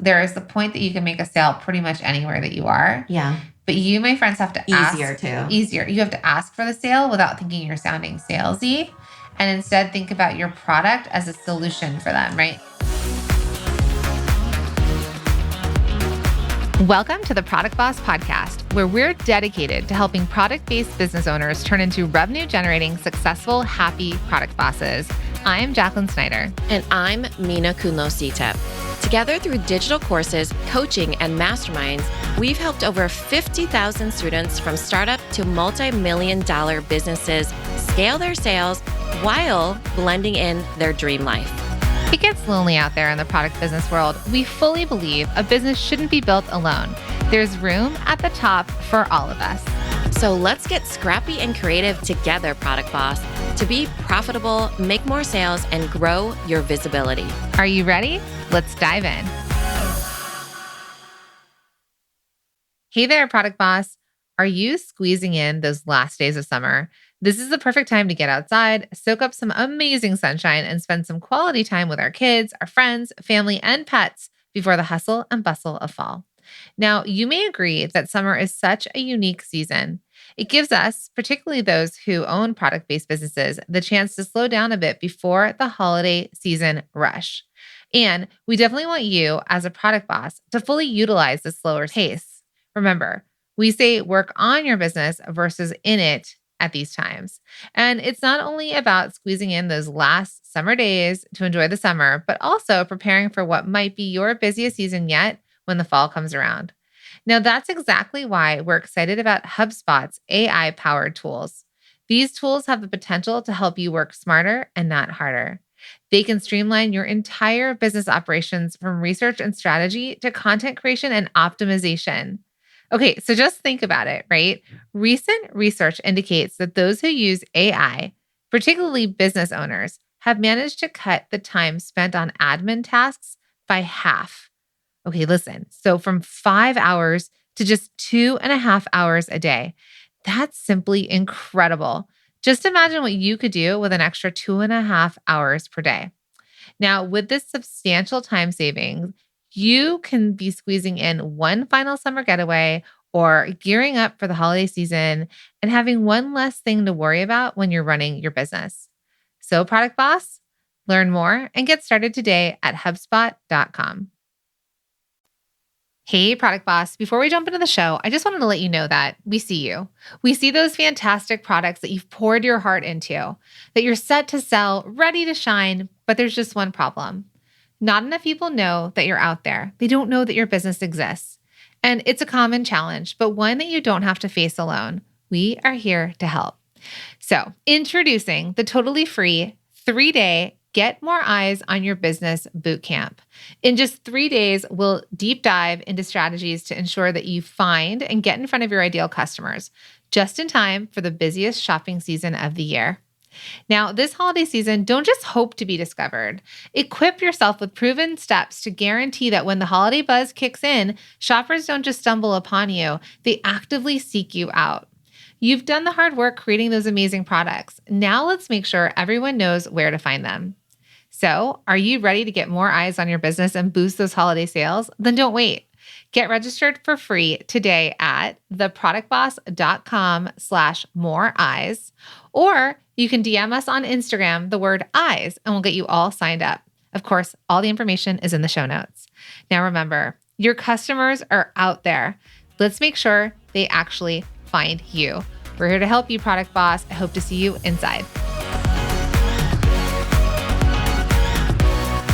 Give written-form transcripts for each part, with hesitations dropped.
there is the point that you can make a sale pretty much anywhere that you are. Yeah. But you, my friends, have to ask. Easier too. Easier. You have to ask for the sale without thinking you're sounding salesy, and instead think about your product as a solution for them, right? Welcome to the Product Boss Podcast, where we're dedicated to helping product-based business owners turn into revenue-generating, successful, happy product bosses. I'm Jacqueline Snyder. And I'm Mina Kunosita. Together through digital courses, coaching, and masterminds, we've helped over 50,000 students from startup to multi-million-dollar businesses scale their sales while blending in their dream life. It gets lonely out there in the product business world. We fully believe a business shouldn't be built alone. There's room at the top for all of us. So let's get scrappy and creative together, Product Boss, to be profitable, make more sales, and grow your visibility. Are you ready? Let's dive in. Hey there, Product Boss. Are you squeezing in those last days of summer? This is the perfect time to get outside, soak up some amazing sunshine, and spend some quality time with our kids, our friends, family, and pets before the hustle and bustle of fall. Now, you may agree that summer is such a unique season. It gives us, particularly those who own product-based businesses, the chance to slow down a bit before the holiday season rush. And we definitely want you, as a product boss, to fully utilize the slower pace. Remember, we say work on your business versus in it at these times. And it's not only about squeezing in those last summer days to enjoy the summer, but also preparing for what might be your busiest season yet when the fall comes around. Now, that's exactly why we're excited about HubSpot's AI-powered tools. These tools have the potential to help you work smarter and not harder. They can streamline your entire business operations from research and strategy to content creation and optimization. Okay, so just think about it, right? Recent research indicates that those who use AI, particularly business owners, have managed to cut the time spent on admin tasks by half. Okay, listen. So from 5 hours to just 2.5 hours a day. That's simply incredible. Just imagine what you could do with an extra 2.5 hours per day. Now, with this substantial time savings, you can be squeezing in one final summer getaway or gearing up for the holiday season and having one less thing to worry about when you're running your business. So, Product Boss, learn more and get started today at HubSpot.com. Hey, Product Boss. Before we jump into the show, I just wanted to let you know that we see you. We see those fantastic products that you've poured your heart into, that you're set to sell, ready to shine, but there's just one problem. Not enough people know that you're out there. They don't know that your business exists. And it's a common challenge, but one that you don't have to face alone. We are here to help. So, introducing the totally free 3-day Get More Eyes on Your Business Bootcamp. In just 3 days, we'll deep dive into strategies to ensure that you find and get in front of your ideal customers, just in time for the busiest shopping season of the year. Now, this holiday season, don't just hope to be discovered. Equip yourself with proven steps to guarantee that when the holiday buzz kicks in, shoppers don't just stumble upon you, they actively seek you out. You've done the hard work creating those amazing products. Now let's make sure everyone knows where to find them. So, are you ready to get more eyes on your business and boost those holiday sales? Then don't wait. Get registered for free today at theproductboss.com/moreeyes, or you can DM us on Instagram, the word eyes, and we'll get you all signed up. Of course, all the information is in the show notes. Now remember, your customers are out there. Let's make sure they actually find you. We're here to help you, Product Boss. I hope to see you inside.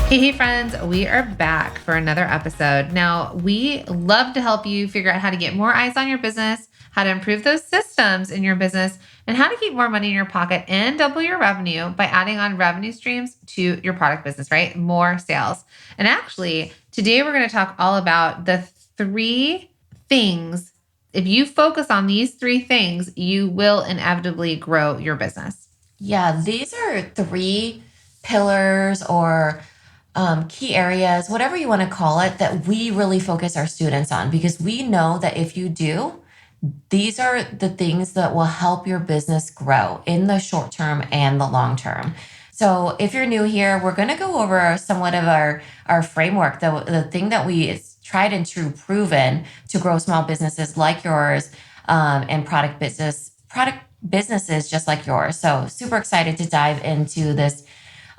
Hey friends, we are back for another episode. Now, we love to help you figure out how to get more eyes on your business, how to improve those systems in your business, and how to keep more money in your pocket and double your revenue by adding on revenue streams to your product business, right? More sales. And actually, today we're going to talk all about the 3 things. If you focus on these 3 things, you will inevitably grow your business. Yeah, these are 3 pillars or key areas, whatever you want to call it, that we really focus our students on, because we know that if you do, these are the things that will help your business grow in the short term and the long term. So if you're new here, we're going to go over somewhat of our framework, the thing that is tried and true proven to grow small businesses like yours, and product businesses just like yours. So super excited to dive into this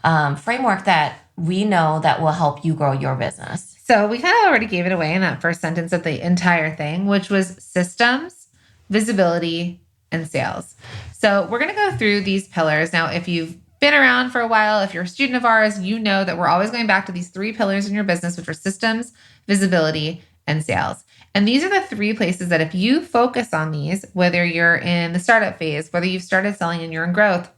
framework that we know that will help you grow your business. So we kind of already gave it away in that first sentence of the entire thing, which was systems, visibility, and sales. So we're going to go through these pillars. Now, if you've been around for a while, if you're a student of ours, you know that we're always going back to these three pillars in your business, which are systems, visibility, and sales. And these are the three places that if you focus on these, whether you're in the startup phase, whether you've started selling and you're in growth,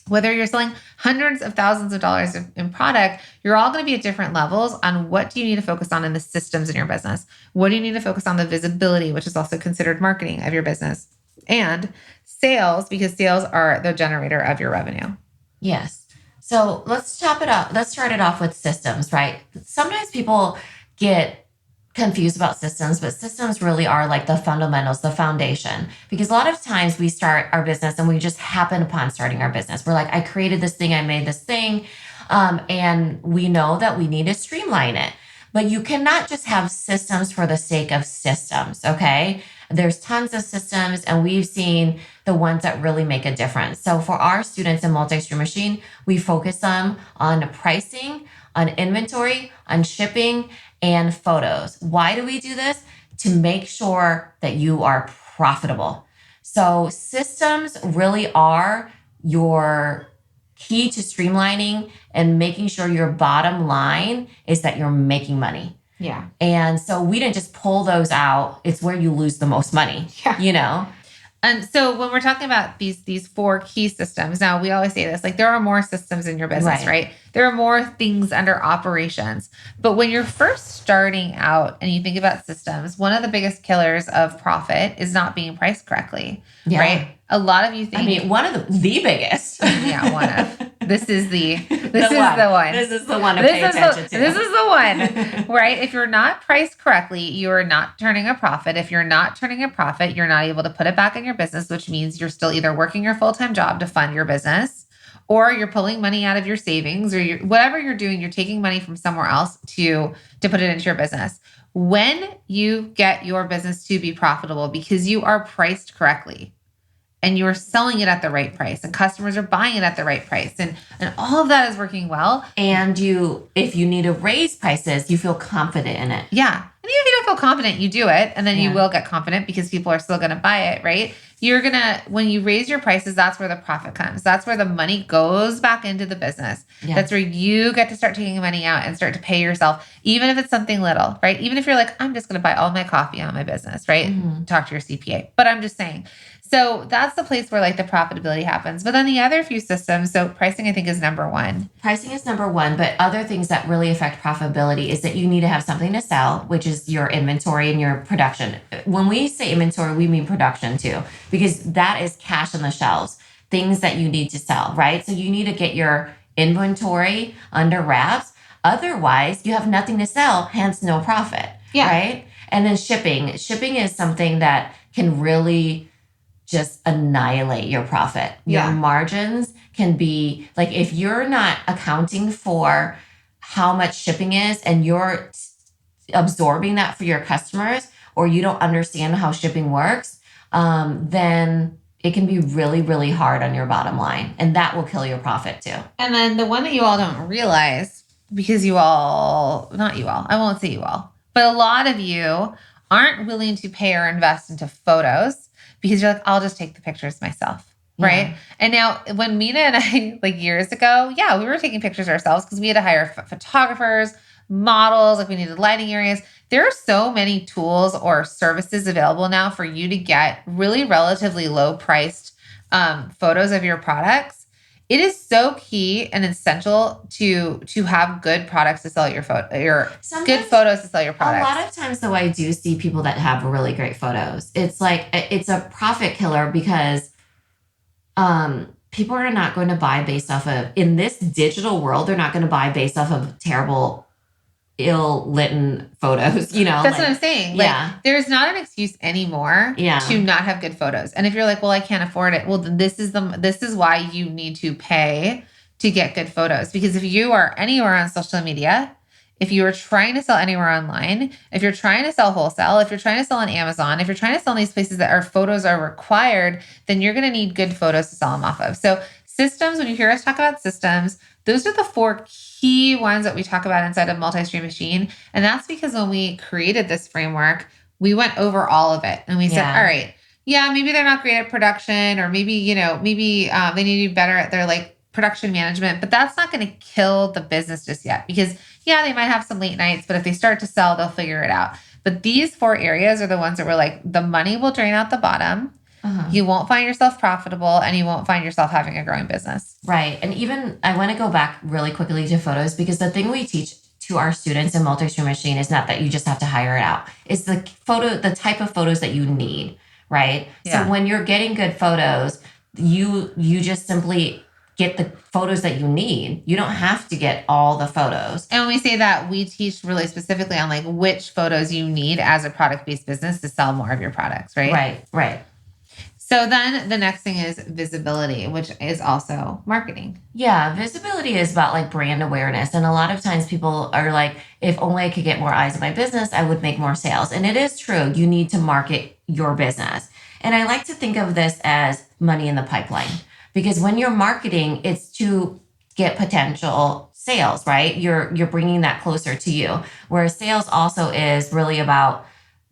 whether you're selling hundreds of thousands of dollars in product, you're all going to be at different levels on what do you need to focus on in the systems in your business? What do you need to focus on the visibility, which is also considered marketing of your business, and sales, because sales are the generator of your revenue. Yes. So let's chop it up. Let's start it off with systems, right? Sometimes people get confused about systems, but systems really are like the fundamentals, the foundation. Because a lot of times we start our business and we just happen upon starting our business. We're like, I created this thing, I made this thing, and we know that we need to streamline it. But you cannot just have systems for the sake of systems, okay? There's tons of systems, and we've seen the ones that really make a difference. So for our students in Multi-Stream Machine, we focus them on pricing, on inventory, on shipping, and photos. Why do we do this? To make sure that you are profitable. So systems really are your key to streamlining and making sure your bottom line is that you're making money. Yeah. And so we didn't just pull those out. It's where you lose the most money, you know? And so when we're talking about these four key systems, now we always say this, like there are more systems in your business, right? There are more things under operations. But when you're first starting out and you think about systems, one of the biggest killers of profit is not being priced correctly, right? A lot of you think... I mean, one of the biggest. Yeah, one of. This is the one. This is the one to pay attention to. This is the one, right? If you're not priced correctly, you're not turning a profit. If you're not turning a profit, you're not able to put it back in your business, which means you're still either working your full-time job to fund your business, or you're pulling money out of your savings, or whatever you're doing, you're taking money from somewhere else to put it into your business. When you get your business to be profitable because you are priced correctly, and you're selling it at the right price, and customers are buying it at the right price, and all of that is working well. And if you need to raise prices, you feel confident in it. Yeah. And even if you don't feel confident, you do it, and then you will get confident because people are still going to buy it, right? When you raise your prices, that's where the profit comes. That's where the money goes back into the business. Yeah. That's where you get to start taking money out and start to pay yourself, even if it's something little, right? Even if you're like, I'm just going to buy all my coffee on my business, right? Mm-hmm. Talk to your CPA. But I'm just saying. So that's the place where like the profitability happens. But then the other few systems, so pricing, I think, is number one. Pricing is number one, but other things that really affect profitability is that you need to have something to sell, which is your inventory and your production. When we say inventory, we mean production too, because that is cash on the shelves, things that you need to sell, right? So you need to get your inventory under wraps. Otherwise, you have nothing to sell, hence no profit, right? And then shipping. Shipping is something that can really just annihilate your profit. Your margins can be like, if you're not accounting for how much shipping is and you're absorbing that for your customers, or you don't understand how shipping works, then it can be really, really hard on your bottom line, and that will kill your profit too. And then the one that you all don't realize, because not you all, I won't say you all, but a lot of you aren't willing to pay or invest into photos because you're like, I'll just take the pictures myself. Right. Yeah. And now when Mina and I, like years ago, we were taking pictures ourselves because we had to hire photographers, models, like we needed lighting areas. There are so many tools or services available now for you to get really relatively low priced photos of your products. It is so key and essential to have good products to sell good photos to sell your products. A lot of times though, I do see people that have really great photos. It's like, it's a profit killer because people are not going to buy based off of, in this digital world, they're not going to buy based off of terrible, ill-lit photos, That's what I'm saying. There's not an excuse anymore to not have good photos. And if you're like, well, I can't afford it. Well, then this is why you need to pay to get good photos. Because if you are anywhere on social media, if you are trying to sell anywhere online, if you're trying to sell wholesale, if you're trying to sell on Amazon, if you're trying to sell in these places that our photos are required, then you're going to need good photos to sell them off of. So systems, when you hear us talk about systems, those are the 4 key ones that we talk about inside of Multi-Stream Machine. And that's because when we created this framework, we went over all of it and we said, all right, yeah, maybe they're not great at production, or maybe, they need to be better at their like production management, but that's not going to kill the business just yet, because they might have some late nights, but if they start to sell, they'll figure it out. But these 4 areas are the ones that we're like, the money will drain out the bottom. You won't find yourself profitable, and you won't find yourself having a growing business. Right. And even I want to go back really quickly to photos, because the thing we teach to our students in Multi-Stream Machine is not that you just have to hire it out. It's the type of photos that you need, right? Yeah. So when you're getting good photos, you just simply get the photos that you need. You don't have to get all the photos. And when we say that, we teach really specifically on like which photos you need as a product-based business to sell more of your products, right? Right. So then the next thing is visibility, which is also marketing. Yeah, visibility is about like brand awareness. And a lot of times people are like, if only I could get more eyes on my business, I would make more sales. And it is true. You need to market your business. And I like to think of this as money in the pipeline, because when you're marketing, it's to get potential sales, right? You're bringing that closer to you. Whereas sales also is really about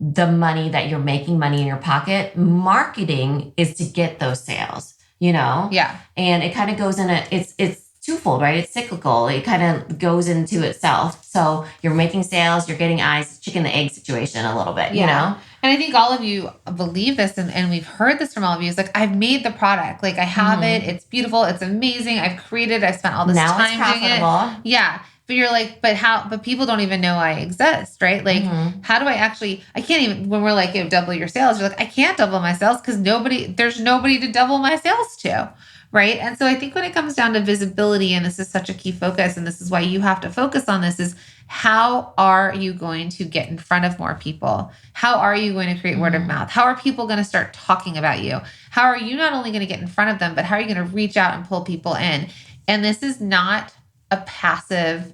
the money that you're making, money in your pocket. Marketing is to get those sales, Yeah. And it kind of goes in it's twofold, right? It's cyclical. It kind of goes into itself. So you're making sales, you're getting eyes, chicken and egg situation a little bit, you know? And I think all of you believe this, and we've heard this from all of you. It's like, I've made the product. Like, I have it. It's beautiful. It's amazing. I've created, I've spent all this now time it's profitable. doing it. Yeah. But you're like, but people don't even know I exist, right? Like, how do I can't even, when we're like, double your sales, you're like, I can't double my sales because there's nobody to double my sales to. Right. And so I think when it comes down to visibility, and this is such a key focus, and this is why you have to focus on this, is how are you going to get in front of more people? How are you going to create word of mouth? How are people going to start talking about you? How are you not only going to get in front of them, but how are you going to reach out and pull people in? And this is not a passive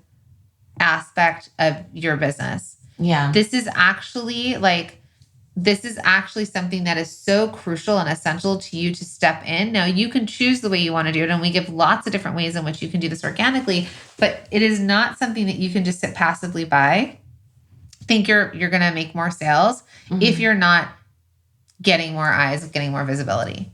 aspect of your business. Yeah. This is actually something that is so crucial and essential to you to step in. Now, you can choose the way you want to do it, and we give lots of different ways in which you can do this organically, but it is not something that you can just sit passively by, think you're going to make more sales if you're not getting more eyes, getting more visibility.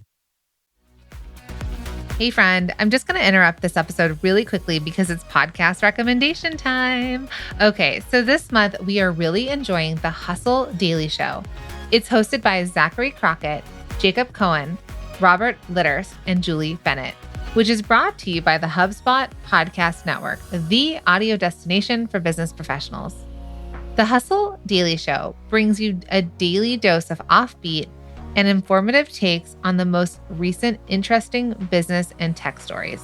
Hey friend, I'm just going to interrupt this episode really quickly because it's podcast recommendation time. Okay, so this month we are really enjoying the Hustle Daily Show. It's hosted by Zachary Crockett, Jacob Cohen, Robert Litters, and Julie Bennett, which is brought to you by the HubSpot Podcast Network, the audio destination for business professionals. The Hustle Daily Show brings you a daily dose of offbeat and informative takes on the most recent interesting business and tech stories.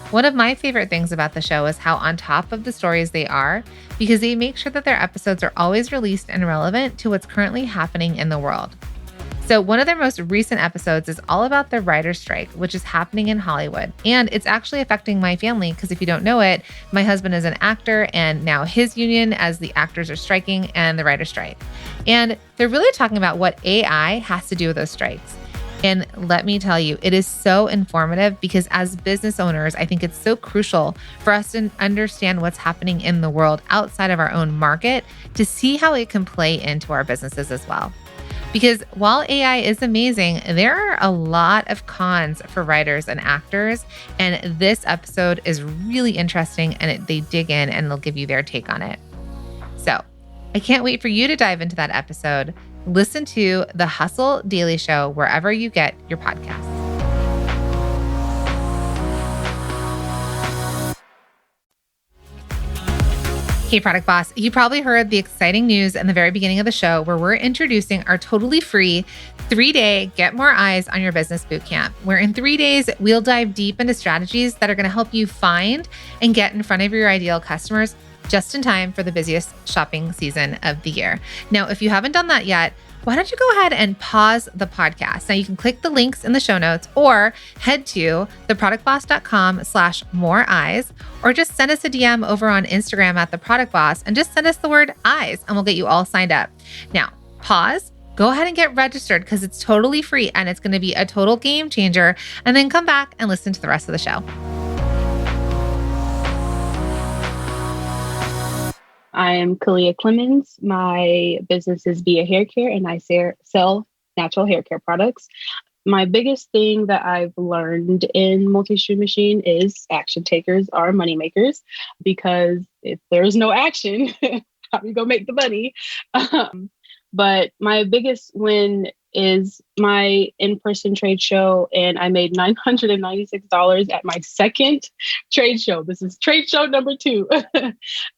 One of my favorite things about the show is how on top of the stories they are, because they make sure that their episodes are always released and relevant to what's currently happening in the world. So one of their most recent episodes is all about the writer's strike, which is happening in Hollywood. And it's actually affecting my family because if you don't know it, my husband is an actor, and now his union as the actors are striking and the writer's strike. And they're really talking about what AI has to do with those strikes. And let me tell you, it is so informative because as business owners, I think it's so crucial for us to understand what's happening in the world outside of our own market to see how it can play into our businesses as well. Because while AI is amazing, there are a lot of cons for writers and actors. And this episode is really interesting, and they dig in and they'll give you their take on it. So I can't wait for you to dive into that episode. Listen to the Hustle Daily Show wherever you get your podcasts. Hey, Product Boss, you probably heard the exciting news in the very beginning of the show where we're introducing our totally free 3-day Get More Eyes on Your Business Bootcamp, where in 3 days, we'll dive deep into strategies that are going to help you find and get in front of your ideal customers just in time for the busiest shopping season of the year. Now, if you haven't done that yet, why don't you go ahead and pause the podcast? Now you can click the links in the show notes or head to theproductboss.com/more eyes, or just send us a DM over on Instagram at theproductboss and just send us the word eyes and we'll get you all signed up. Now, pause, go ahead and get registered because it's totally free and it's going to be a total game changer. And then come back and listen to the rest of the show. I am Kalia Clemens. My business is Via Hair Care, and I sell natural hair care products. My biggest thing that I've learned in multi-stream machine is action takers are money makers, because if there's no action, how are you gonna make the money? But my biggest win is my in-person trade show, and I made $996 at my second trade show. This is trade show number 2.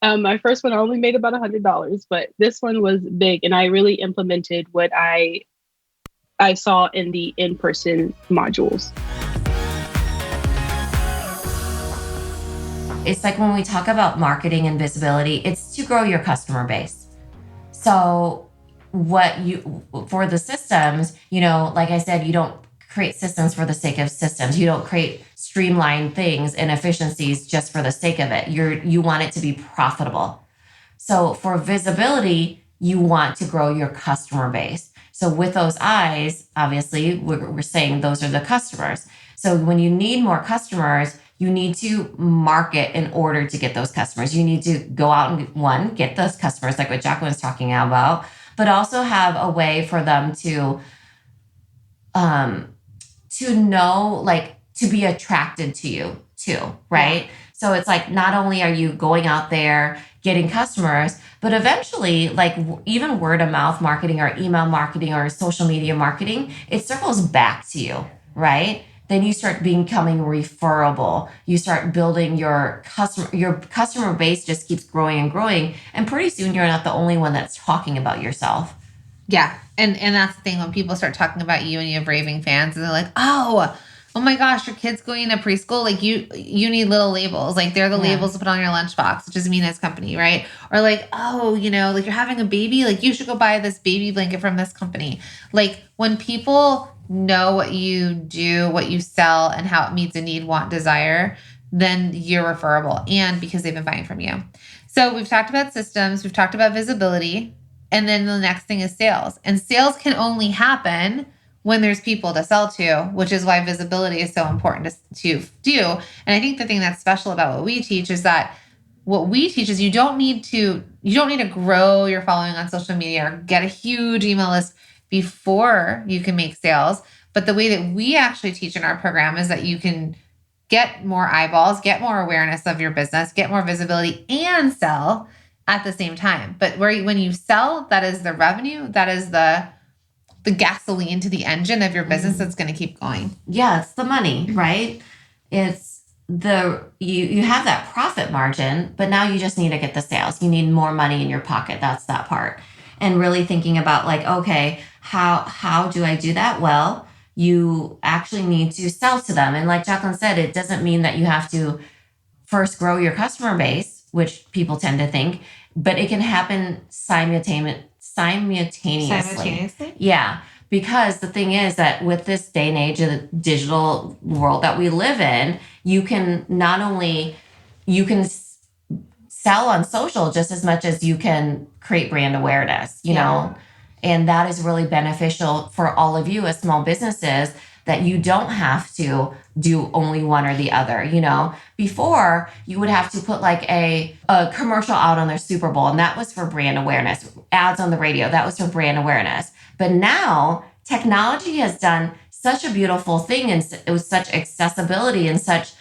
My first one, I only made about $100, but this one was big, and I really implemented what I saw in the in-person modules. It's like when we talk about marketing and visibility, it's to grow your customer base. So for the systems, like I said, you don't create systems for the sake of systems. You don't create streamlined things and efficiencies just for the sake of it. You want it to be profitable. So for visibility, you want to grow your customer base. So with those eyes, obviously, we're saying those are the customers. So when you need more customers, you need to market in order to get those customers. You need to go out and get those customers, like what Jacqueline was talking about, but also have a way for them to know, like, to be attracted to you too, right? Yeah. So it's like, not only are you going out there getting customers, but eventually, like, even word of mouth marketing or email marketing or social media marketing, it circles back to you, right? Then you start becoming referable. You start building your customer base just keeps growing and growing. And pretty soon you're not the only one that's talking about yourself. Yeah. And that's the thing, when people start talking about you and you have raving fans and they're like, oh my gosh, your kid's going to preschool. Like you need little labels. Like they're the labels to put on your lunchbox, which is Mina's company, right? Or like, oh, like you're having a baby, like you should go buy this baby blanket from this company. Like when people know what you do, what you sell, and how it meets a need, want, desire, then you're referable, and because they've been buying from you. So we've talked about systems, we've talked about visibility, and then the next thing is sales. And sales can only happen when there's people to sell to, which is why visibility is so important to do. And I think the thing that's special about what we teach is that what we teach is you don't need to grow your following on social media or get a huge email list before you can make sales. But the way that we actually teach in our program is that you can get more eyeballs, get more awareness of your business, get more visibility, and sell at the same time. But when you sell, that is the revenue, that is the gasoline to the engine of your business that's going to keep going. Yeah, it's the money, right? It's you have that profit margin, but now you just need to get the sales. You need more money in your pocket. That's that part. And really thinking about, like, okay, how do I do that? Well, you actually need to sell to them. And like Jacqueline said, it doesn't mean that you have to first grow your customer base, which people tend to think, but it can happen simultaneously. Yeah. Because the thing is that with this day and age of the digital world that we live in, you can sell on social just as much as you can create brand awareness, you know, and that is really beneficial for all of you as small businesses, that you don't have to do only one or the other. Before you would have to put like a commercial out on their Super Bowl, and that was for brand awareness. Ads on the radio, that was for brand awareness. But now technology has done such a beautiful thing, and it was such accessibility and such,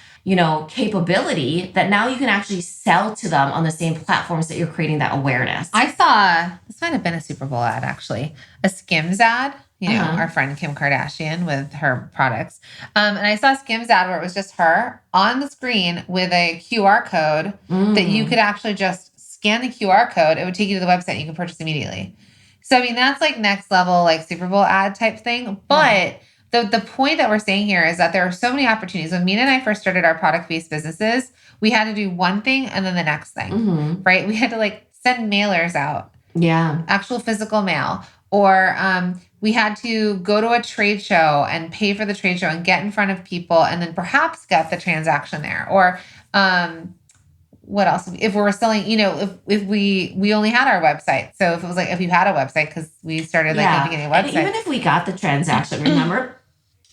capability, that now you can actually sell to them on the same platforms that you're creating that awareness. I saw, this might have been a Super Bowl ad, actually, a Skims ad, our friend Kim Kardashian with her products. And I saw a Skims ad where it was just her on the screen with a QR code that you could actually just scan the QR code. It would take you to the website and you can purchase immediately. So, that's like next level, like Super Bowl ad type thing. But the point that we're saying here is that there are so many opportunities. When Mina and I first started our product-based businesses, we had to do one thing and then the next thing, right? We had to like send mailers out. Yeah. Actual physical mail. Or we had to go to a trade show and pay for the trade show and get in front of people and then perhaps get the transaction there. Or what else? If we were selling, if we only had our website. So if it was like, if you had a website, because we started like at the beginning of website. And even if we got the transaction, remember,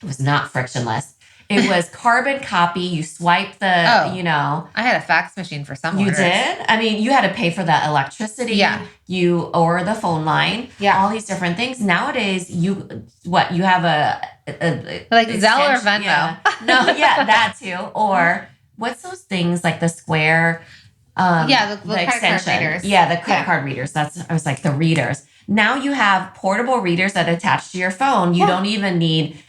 it was not frictionless. It was carbon copy. You swipe the, I had a fax machine for some orders. You did? I mean, you had to pay for the electricity. Yeah. Or the phone line. Yeah. All these different things. Nowadays, you have a like Zelle or Venmo. Yeah. No, yeah, that too. Or what's those things like the Square? The extension. credit card readers. Yeah, the credit card readers. I was like the readers. Now you have portable readers that attach to your phone. You don't even need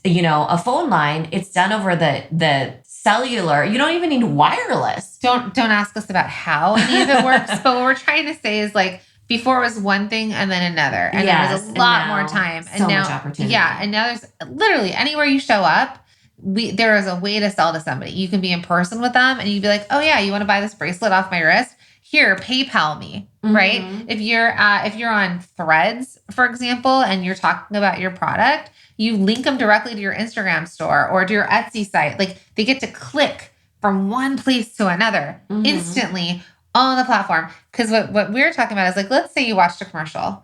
a phone line. It's done over the cellular. You don't even need wireless. Don't ask us about how any of it works. But what we're trying to say is like before it was one thing and then another. And there was a lot more time. And now, much opportunity. Yeah. And now there's literally anywhere you show up, there is a way to sell to somebody. You can be in person with them and you'd be like, oh yeah, you want to buy this bracelet off my wrist? Here, PayPal me, right? If you're on Threads, for example, and you're talking about your product, you link them directly to your Instagram store or to your Etsy site. Like they get to click from one place to another instantly on the platform. Because what we're talking about is like, let's say you watched a commercial.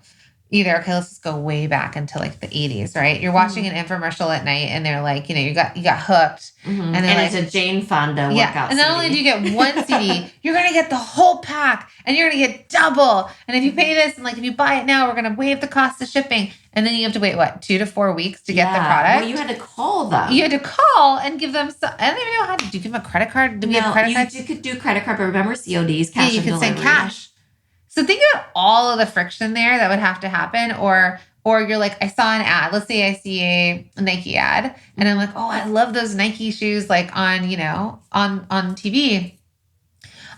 Let's just go way back into like the 80s, right? You're watching an infomercial at night and they're like, you got hooked. And it's a Jane Fonda workout and not only do you get one CD, you're going to get the whole pack and you're going to get double. And if you pay this and like, if you buy it now, we're going to waive the cost of shipping. And then you have to wait, 2 to 4 weeks to get the product? Well, you had to call them. You had to call and give them, I don't even know how to, do you give them a credit card? Do we have credit cards? You could do credit card, but remember CODs, cash you on could delivery. send cash. So think about all of the friction there that would have to happen. Or you're like, I saw an ad. Let's say I see a Nike ad and I'm like, oh, I love those Nike shoes like on TV.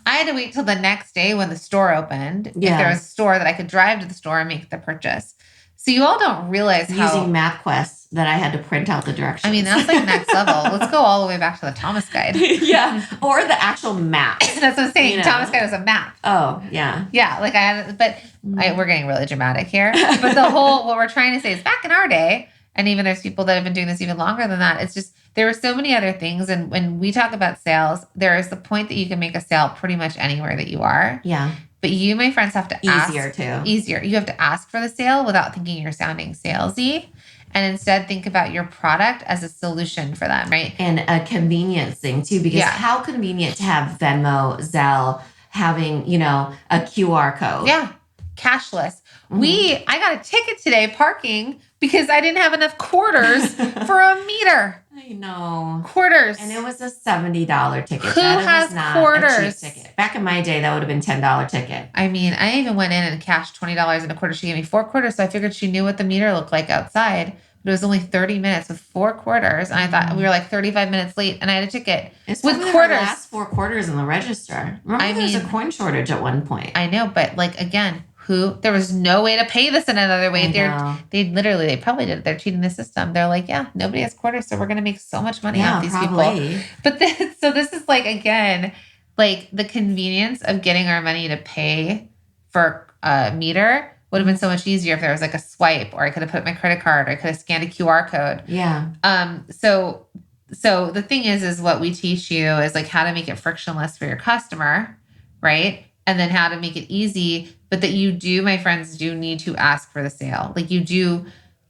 I had to wait till the next day when the store opened. If there was a store that I could drive to the store and make the purchase. So you all don't realize how... Using MapQuest that I had to print out the directions. I mean, that's like next level. Let's go all the way back to the Thomas Guide. Yeah. Or the actual map. That's what I'm saying. Thomas Guide was a map. Oh, yeah. Yeah. Like we're getting really dramatic here. But what we're trying to say is back in our day, and even there's people that have been doing this even longer than that, it's just, there were so many other things. And when we talk about sales, there is the point that you can make a sale pretty much anywhere that you are. Yeah. But you, my friends, have to ask. Easier. You have to ask for the sale without thinking you're sounding salesy. And instead think about your product as a solution for them, right? And a convenience thing too, because how convenient to have Venmo, Zelle, having, a QR code. Yeah. Cashless. I got a ticket today parking because I didn't have enough quarters for a meter. I know. Quarters. And it was a $70 ticket. Who has not quarters? A cheap ticket. Back in my day, that would have been $10 ticket. I mean, I even went in and cashed $20 and a quarter. She gave me 4 quarters, so I figured she knew what the meter looked like outside. But it was only 30 minutes with 4 quarters. And I thought we were like 35 minutes late and I had a ticket it's with quarters. The last 4 quarters in the register. Remember there was a coin shortage at one point. I know, but like, again, there was no way to pay this in another way. They probably did it. They're cheating the system. They're like, yeah, nobody has quarters, so we're going to make so much money off these people. But this is like, again, like the convenience of getting our money to pay for a meter would have been so much easier if there was like a swipe, or I could have put my credit card, or I could have scanned a QR code. Yeah. So the thing is what we teach you is like how to make it frictionless for your customer, right? And then how to make it easy, but that you do, my friends, do need to ask for the sale. Like you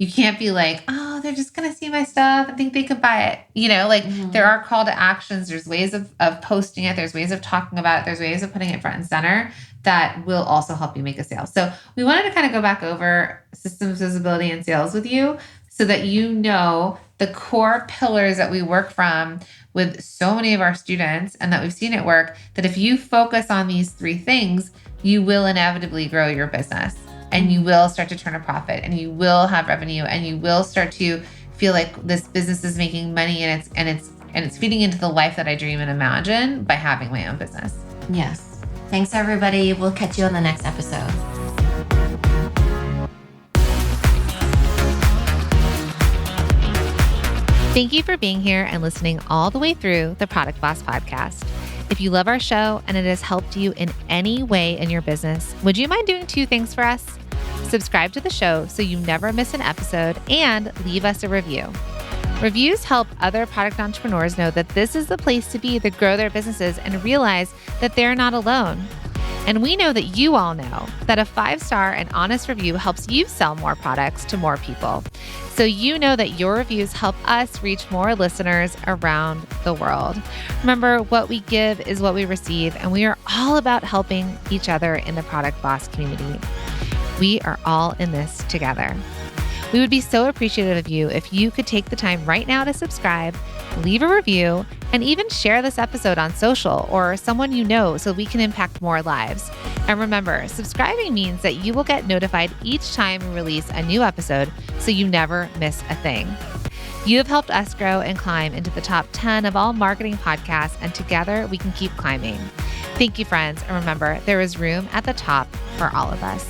can't be like, oh, they're just going to see my stuff and think they could buy it. There are call to actions. There's ways of posting it. There's ways of talking about it. There's ways of putting it front and center that will also help you make a sale. So we wanted to kind of go back over systems visibility and sales with you so that you know the core pillars that we work from with so many of our students and that we've seen it work, that if you focus on these 3 things, you will inevitably grow your business and you will start to turn a profit and you will have revenue and you will start to feel like this business is making money and it's feeding into the life that I dream and imagine by having my own business. Yes. Thanks, everybody. We'll catch you on the next episode. Thank you for being here and listening all the way through the Product Boss podcast. If you love our show and it has helped you in any way in your business, would you mind doing 2 things for us? Subscribe to the show so you never miss an episode and leave us a review. Reviews help other product entrepreneurs know that this is the place to be to grow their businesses and realize that they're not alone. And we know that you all know that a 5-star and honest review helps you sell more products to more people. So you know that your reviews help us reach more listeners around the world. Remember, what we give is what we receive, and we are all about helping each other in the Product Boss community. We are all in this together. We would be so appreciative of you if you could take the time right now to subscribe, leave a review, and even share this episode on social or someone you know so we can impact more lives. And remember, subscribing means that you will get notified each time we release a new episode so you never miss a thing. You have helped us grow and climb into the top 10 of all marketing podcasts, and together we can keep climbing. Thank you, friends. And remember, there is room at the top for all of us.